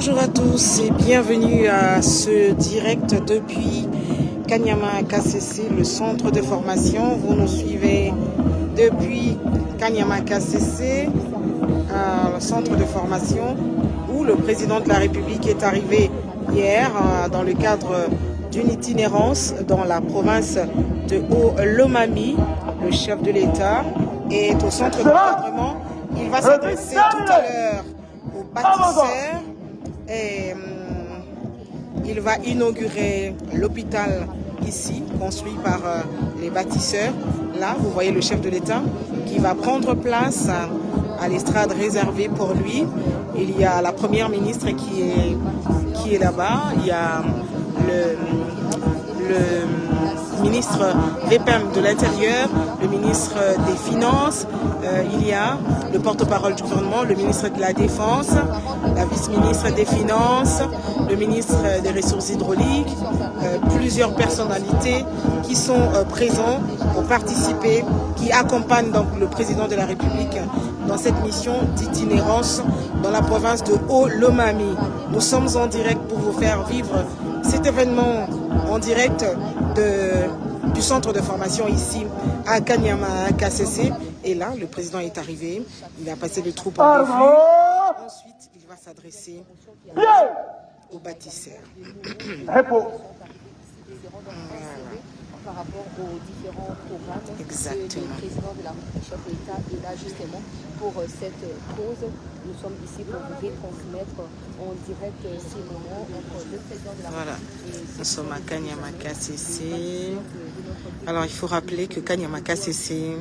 Bonjour à tous et bienvenue à ce direct depuis Kanyama KCC, le centre de formation. Vous nous suivez depuis Kanyama KCC, le centre de formation où le président de la République est arrivé hier dans le cadre d'une itinérance dans la province de Haut-Lomami. Le chef de l'État est au centre d'encadrement. Il va s'adresser tout à l'heure aux bâtisseurs et il va inaugurer l'hôpital ici, construit par les bâtisseurs. Là, vous voyez le chef de l'État qui va prendre place à l'estrade réservée pour lui. Il y a la première ministre qui est là-bas. Il y a le ministre VPM de l'Intérieur, le ministre des Finances, il y a le porte-parole du gouvernement, le ministre de la Défense, la vice-ministre des Finances, le ministre des Ressources hydrauliques, plusieurs personnalités qui sont présents pour participer, qui accompagnent donc le président de la République dans cette mission d'itinérance dans la province de Haut-Lomami. Nous sommes en direct pour vous faire vivre cet événement en direct du centre de formation ici à Kanyama KCC. Et là, le président est arrivé. Il a passé les troupes en revue. Ensuite, il va s'adresser aux bâtisseurs. Par rapport aux différents programmes que le président de la République, chef de l'État est là justement pour cette cause. Nous sommes ici pour vous retransmettre en direct ces moments entre le président de la République. Nous sommes à Kanyama KCC. Alors il faut rappeler que Kanyama KCC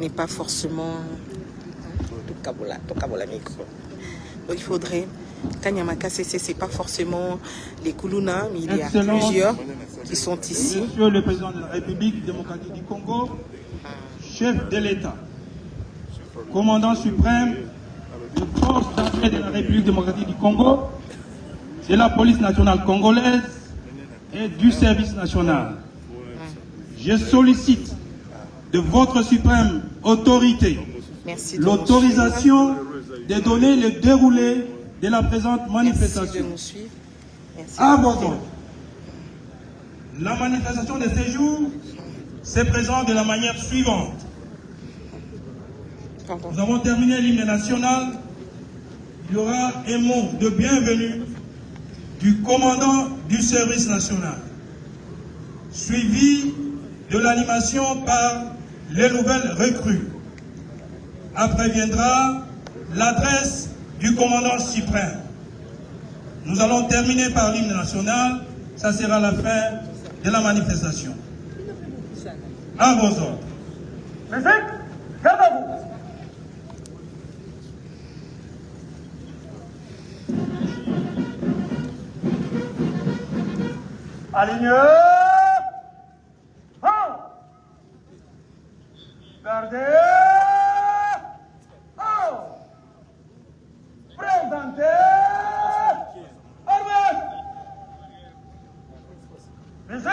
n'est pas forcément micro. Donc il faudrait Kanyama KCC, c'est pas forcément les Kuluna, mais il y a plusieurs qui sont ici. Monsieur le président de la République démocratique du Congo, chef de l'État, commandant suprême des forces armées de la République démocratique du Congo, de la police nationale congolaise et du service national. Je sollicite de votre suprême autorité l'autorisation de donner le déroulé de la présente manifestation. À vos ordres. La manifestation de ces jours se présente de la manière suivante. Nous avons terminé l'hymne national. Il y aura un mot de bienvenue du commandant du service national, suivi de l'animation par les nouvelles recrues. Après viendra l'adresse du commandant suprême. Nous allons terminer par l'hymne national. Ça sera la fin de la manifestation. À vos ordres. Musique, garde à vous. Alignez. Gardez. Présentez. Armée. Musique.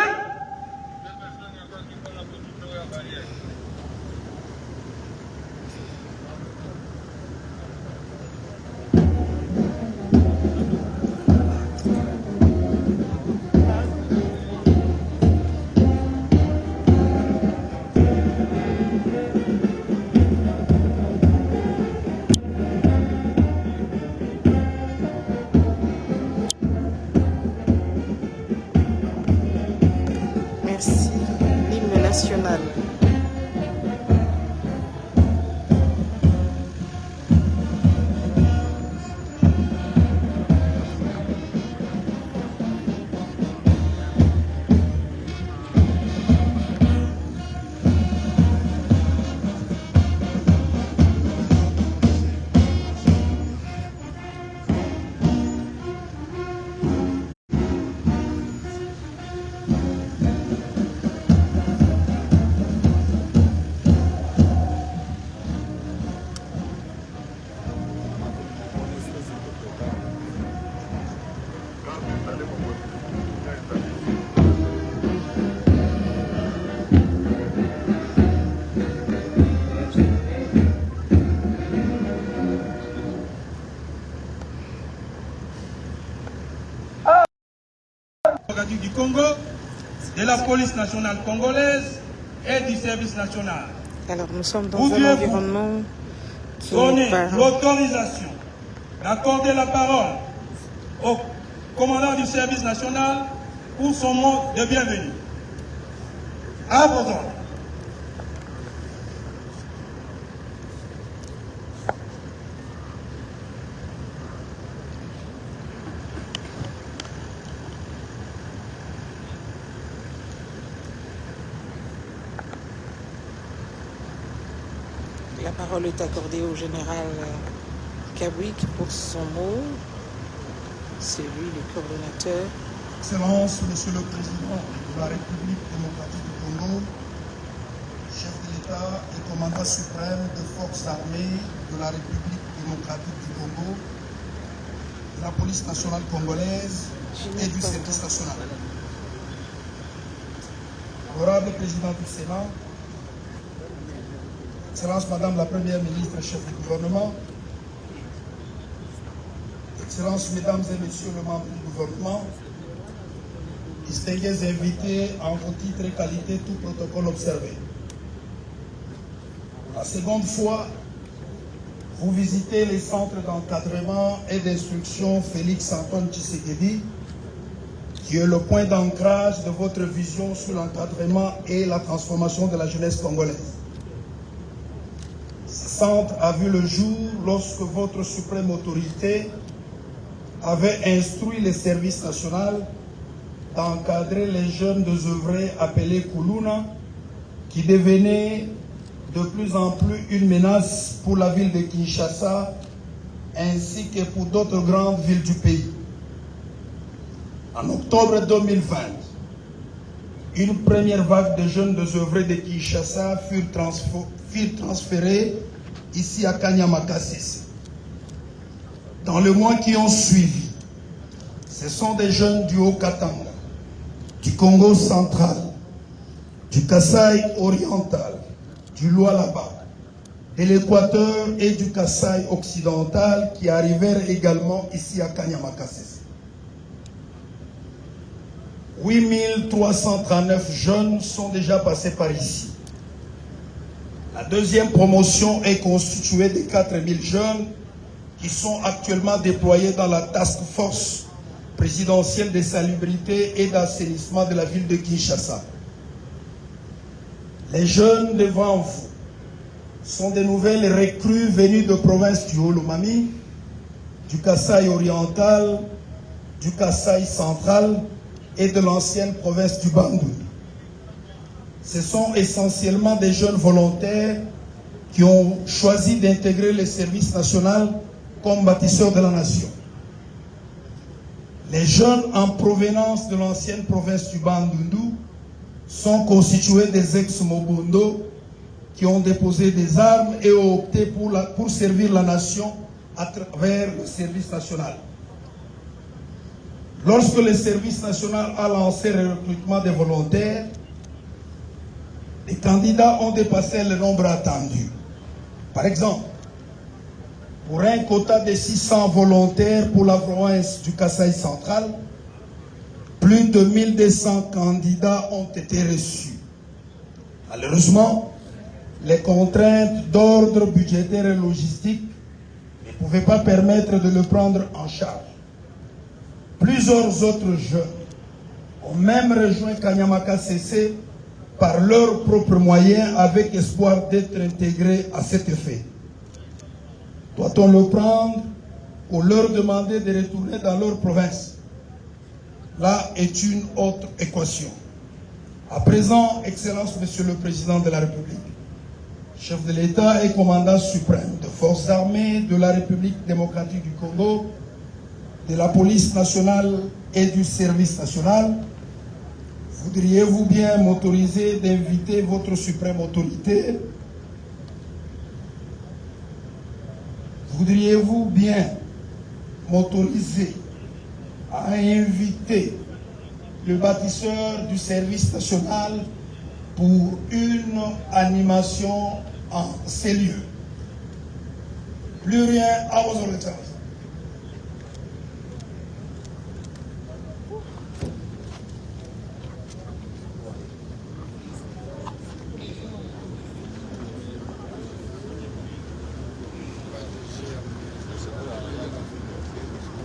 Merci. L'hymne national. démocratique du Congo, de la police nationale congolaise et du service national. Alors nous sommes dans un environnement qui donner l'autorisation d'accorder la parole au commandant du service national pour son mot de bienvenue. À vos ordres. La parole est accordée au général Kabwik pour son mot. C'est lui le coordonnateur. Excellence, Monsieur le Président de la République démocratique du Congo, chef de l'État et commandant suprême des forces armées de la République démocratique du Congo, de la police nationale congolaise et du service national. Honorable Président du Sénat, Excellence Madame la Première ministre, chef du gouvernement, Excellences Mesdames et Messieurs les membres du gouvernement, distingués invités en vos titres et qualités, tout protocole observé. Pour la seconde fois, vous visitez les centres d'encadrement et d'instruction Félix Antoine Tshisekedi, qui est le point d'ancrage de votre vision sur l'encadrement et la transformation de la jeunesse congolaise. Ce centre a vu le jour lorsque votre suprême autorité avait instruit les services nationaux d'encadrer les jeunes désœuvrés appelés Kuluna, qui devenaient de plus en plus une menace pour la ville de Kinshasa ainsi que pour d'autres grandes villes du pays. En octobre 2020, une première vague de jeunes désœuvrés de Kinshasa furent transférés ici à Kanyama-Kasese. Dans les mois qui ont suivi, ce sont des jeunes du Haut-Katanga, du Congo central, du Kasaï oriental, du Lualaba, de l'Équateur et du Kasaï occidental qui arrivèrent également ici à Kanyama-Kasese. 8339 jeunes sont déjà passés par ici. La deuxième promotion est constituée de 4000 jeunes qui sont actuellement déployés dans la task force présidentielle de salubrité et d'assainissement de la ville de Kinshasa. Les jeunes devant vous sont de nouvelles recrues venues de provinces du Haut-Lomami, du Kasaï oriental, du Kasaï central et de l'ancienne province du Bandung. Ce sont essentiellement des jeunes volontaires qui ont choisi d'intégrer le service national comme bâtisseurs de la nation. Les jeunes en provenance de l'ancienne province du Bandundu sont constitués des ex-Mobundo qui ont déposé des armes et ont opté pour servir la nation à travers le service national. Lorsque le service national a lancé le recrutement des volontaires, les candidats ont dépassé le nombre attendu. Par exemple, pour un quota de 600 volontaires pour la province du Kasaï central, plus de 1200 candidats ont été reçus. Malheureusement, les contraintes d'ordre budgétaire et logistique ne pouvaient pas permettre de le prendre en charge. Plusieurs autres jeunes ont même rejoint Kanyama-Kasese par leurs propres moyens avec espoir d'être intégrés à cet effet. Doit-on le prendre ou leur demander de retourner dans leur province? Là est une autre équation. À présent, Excellence, Monsieur le Président de la République, chef de l'État et commandant suprême des forces armées de la République démocratique du Congo, de la police nationale et du service national, voudriez-vous bien m'autoriser d'inviter votre suprême autorité? Voudriez-vous bien m'autoriser à inviter le bâtisseur du service national pour une animation en ces lieux? Plus rien à vos ordres.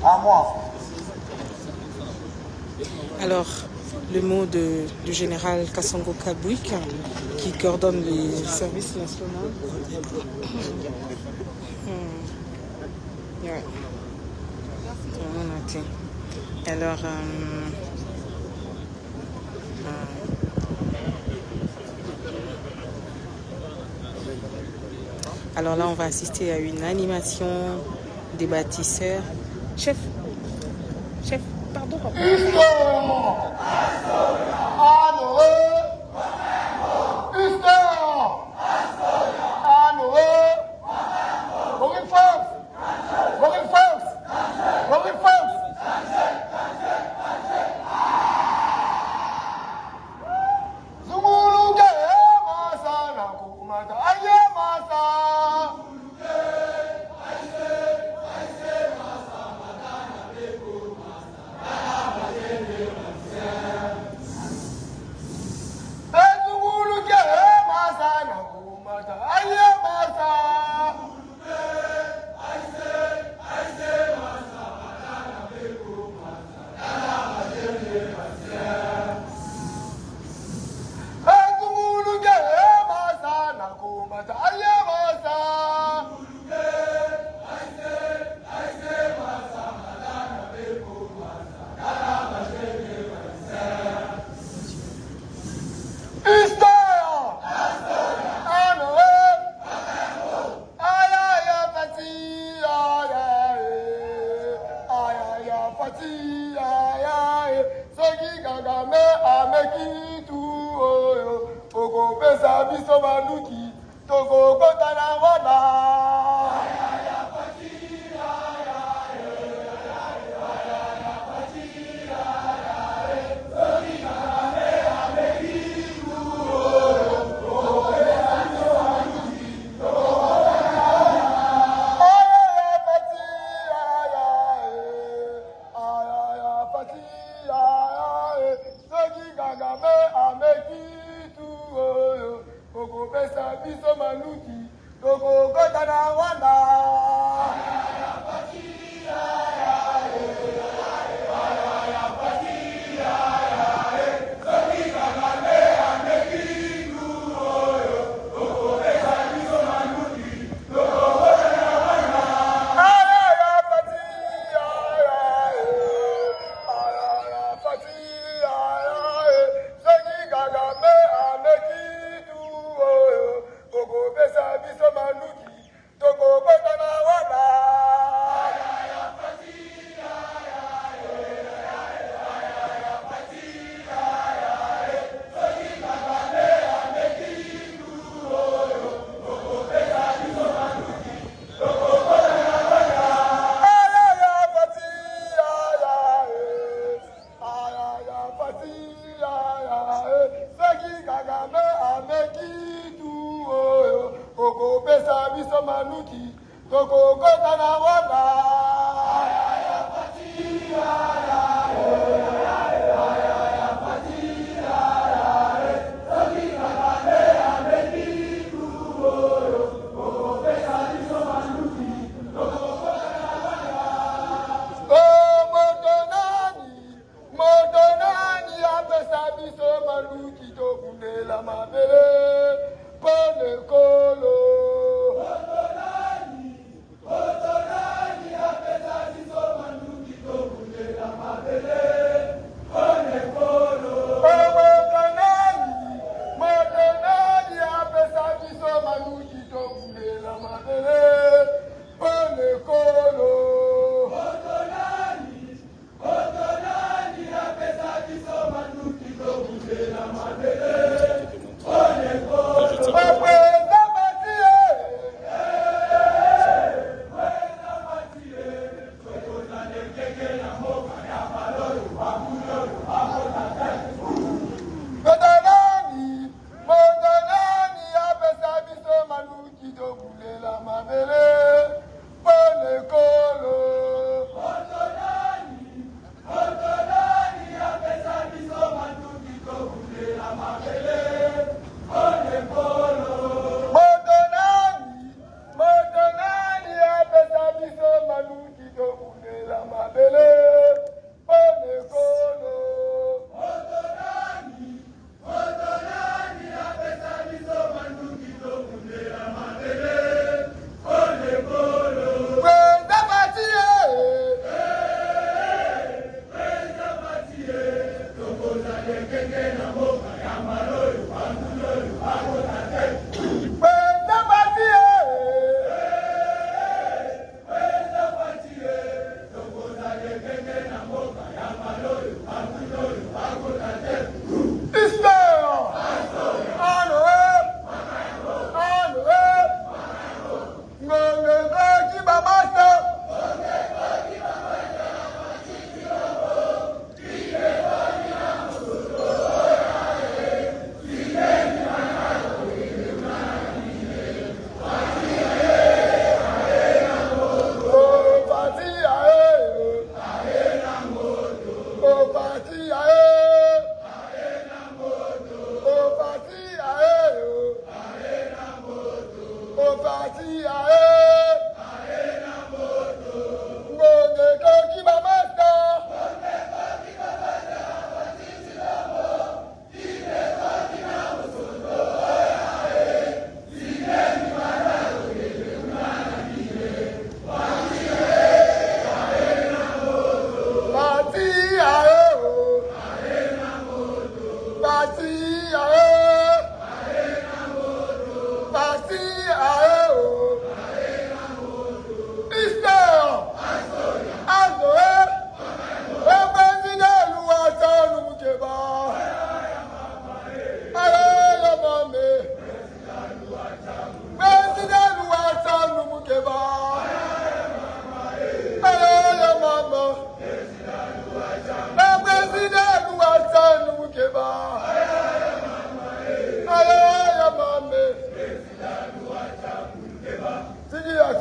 À moi. Alors, le mot du général Kassongo Kabouik, qui coordonne les services nationaux. Ouais. Alors, alors là, on va assister à une animation des bâtisseurs. Chef, pardon.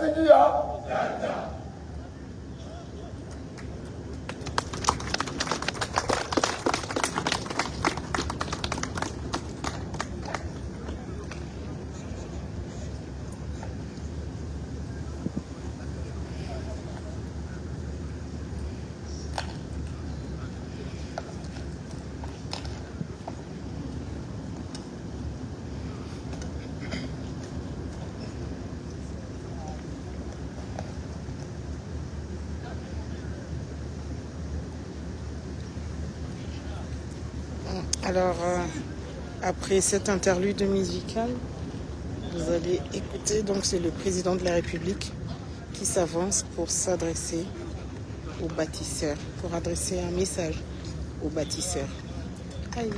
Sikia. Alors, après cette interlude musicale, vous allez écouter, donc c'est le président de la République qui s'avance pour s'adresser aux bâtisseurs, pour adresser un message aux bâtisseurs. Aïe,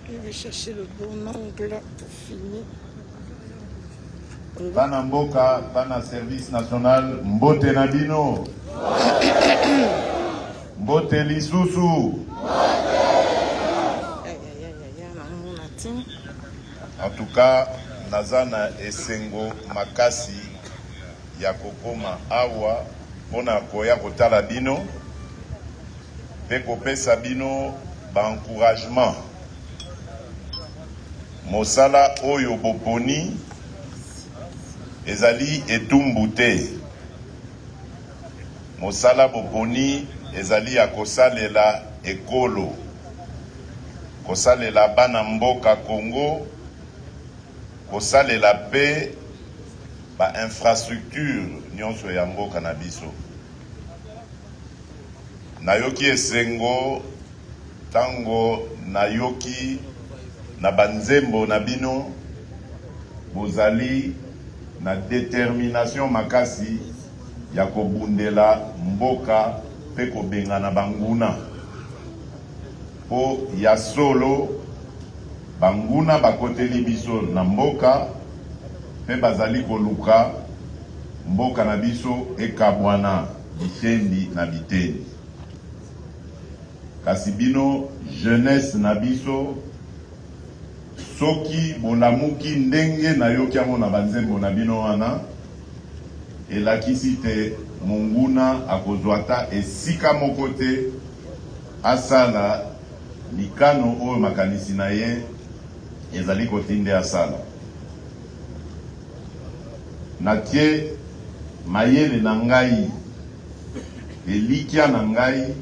je vais chercher le bon angle pour filmer. Bana mboka, bana service national, mbote na bino. Mbote lisusu. En tout cas, nazana esengo makasi ya kokoma awa pona koya kotala bino pe kopesa bino ba encouragement. Mosala oyo boponi ezali etumbu te. Mosala boponi ezali ya kosalela ekolo, kosalela bana mboka Congo, kosalela pe ba infrastructure nyonso ya mboka na biso. Nayoki esengo tango nayoki na banzembo na bino bozali na détermination makasi ya kobundela mboka pe kobenga na banguna po ya solo banguna bakoteli biso na mboka pe bazali koluka mboka na biso ekabwana bitendi na bitendi. Kasi bino jeunesse na biso soki bolamuki ndenge na yoki yango na banzembo na bino wana elakisi te monguna akozwa ata esika moko te asala likano oyo makanisi na ye ezali kotinde asala. Natie mayele na ngai elikya na ngai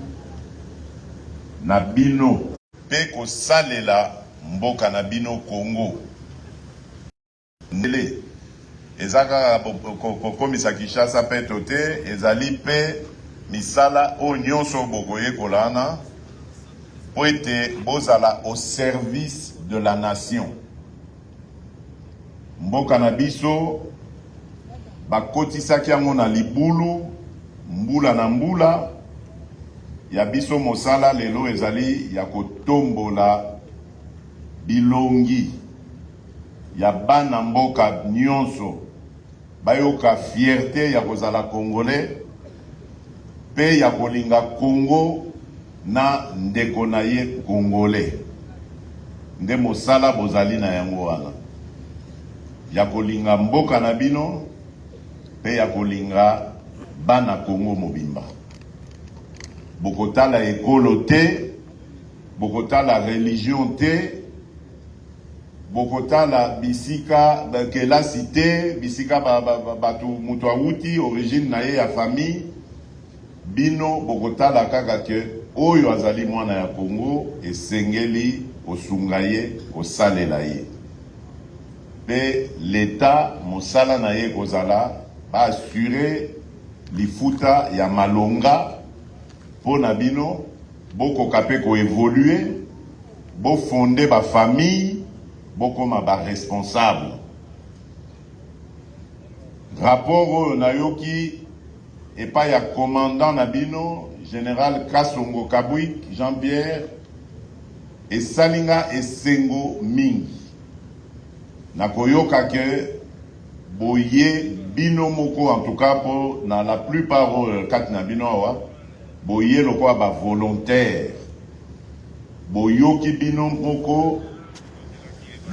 na bino pe kosalela mboka na bino Congo. Ndele ezaka kokomisa Kinshasa pe tote ezali pe misala o nyonso bokoye kolana po ete bozala au service de la nation. Mboka na biso bakotisaki yango na libulu mbula na mbula ya biso. Mosala lelo ezali ya kotombola bilongi ya bana mboka nyonso bayoka fierté ya kozala congolais pe ya kolinga Congo na ndeko na ye congolais. Nde mosala bozali na yango wana ya kolinga mboka na bino pe ya kolinga bana Congo mobimba. Bokotala ekolo te, bokotala religion te, bokotala bisika kelasi te, bisika batu mutu awuti origine na ye ya famille. Bino bokotala kaka ke oyo azali mwana ya Congo esengeli osunga ye osalela ye. Pe l'État mosala na ye kozala ba assurer lifuta ya malonga pona bino bokoka pe ko évoluer, bo fonder ba famille, bokoma ba responsable. Rapport oyo nayoki epa ya commandant na bino général Kasongo Kabwik Jean-Pierre esalinga esengo mingi na koyoka ke boye bino moko en tout cas pour na la plupart kat na bino awa boye lokwa ba volontaire boyoki bino moko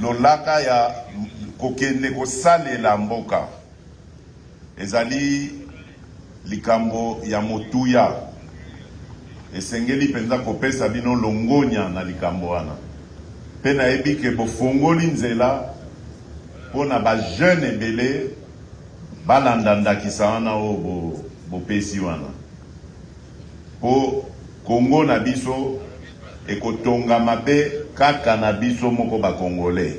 lolaka ya kokende kosalela mboka ezali likambo ya motuya esengeli penza kopesa bino longonya na likambo wana pe nayebi ke bofongoli nzela mpona bajeune ebele balanda ndakisa wana oyo bopesi wana po Kongo na biso ekotongama pe kaka na biso moko bakongole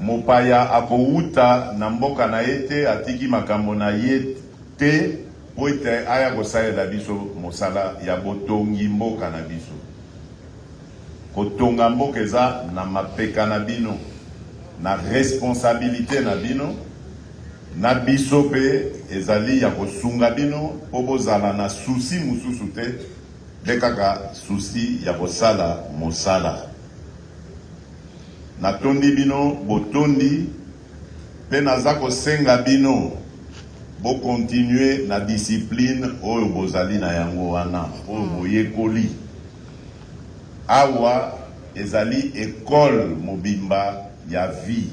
mopaya akouta na mboka na ye te atiki makambo na ye te po ete aya kosalela biso mosala ya botongi mboka na biso kotonga mboka eza na mapeka na bino na responsabilité na bino na biso pe ezali ya kosunga bino po bozala na susi mususu te de kaka susi ya kosala mosala natondi bino botondi pe naza kosenga bino bokontinue na discipline oyo bozali na yango wana oyo boyekoli awa ezali école mobimba ya vie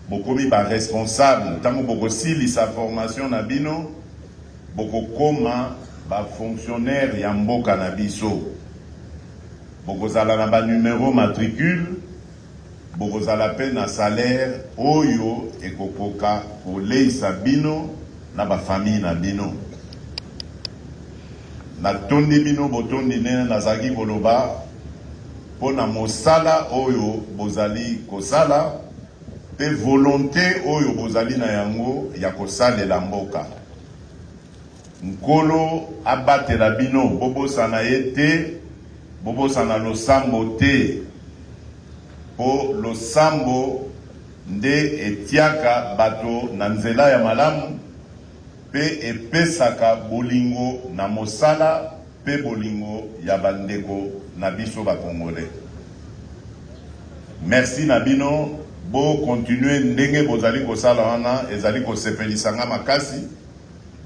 bokomi ba responsable tango bokosilisa formation na bino bokokoma ba fonctionnaire ya mboka na biso bokozala na ba numéro matricule bokozala pe na salaire oyo ekokoka koleisa bino na ba famille na bino natondi bino botondi nene nazalaki koloba pona mosala oyo bozali kosala pe volonté oyo bozali na yango ya kosalela mboka nkolo abatela bino bobosana ye te bobosana losambo te po losambo nde etiaka bato na nzela ya malamu pe epesaka bolingo na mosala pe bolingo ya bandeko na biso bakongole merci na bino bo continue ndenge bozali kosala wana ezali kosepelisanga makasi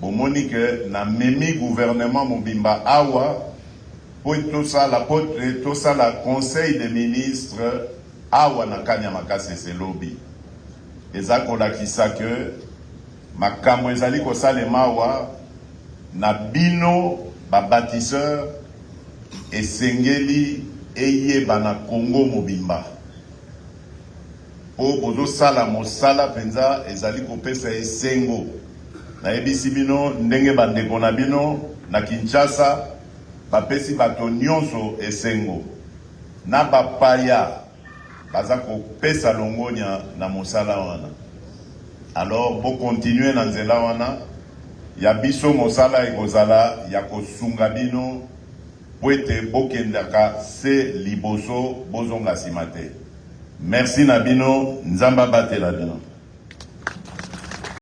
bomoni ke na memi gouvernement mobimba awa po tosala conseil des ministres awa na kanya makasi selobi eza kolakisa ke makambo ezali kosalema awa na bino babatisseur esengeli eyeba na Congo mobimba po bozosala mosala penza ezali kopesa esengo nayebisi bino ndenge bandeko na bino na Kinshasa bapesi bato nyonso esengo na bapaya baza kopesa longonya na mosala wana alors bo continuer na nzela wana ya biso mosala ekozala ya kosunga bino po ete bokendaka se liboso bozonga nsima te merci na bino nzambe abatela bino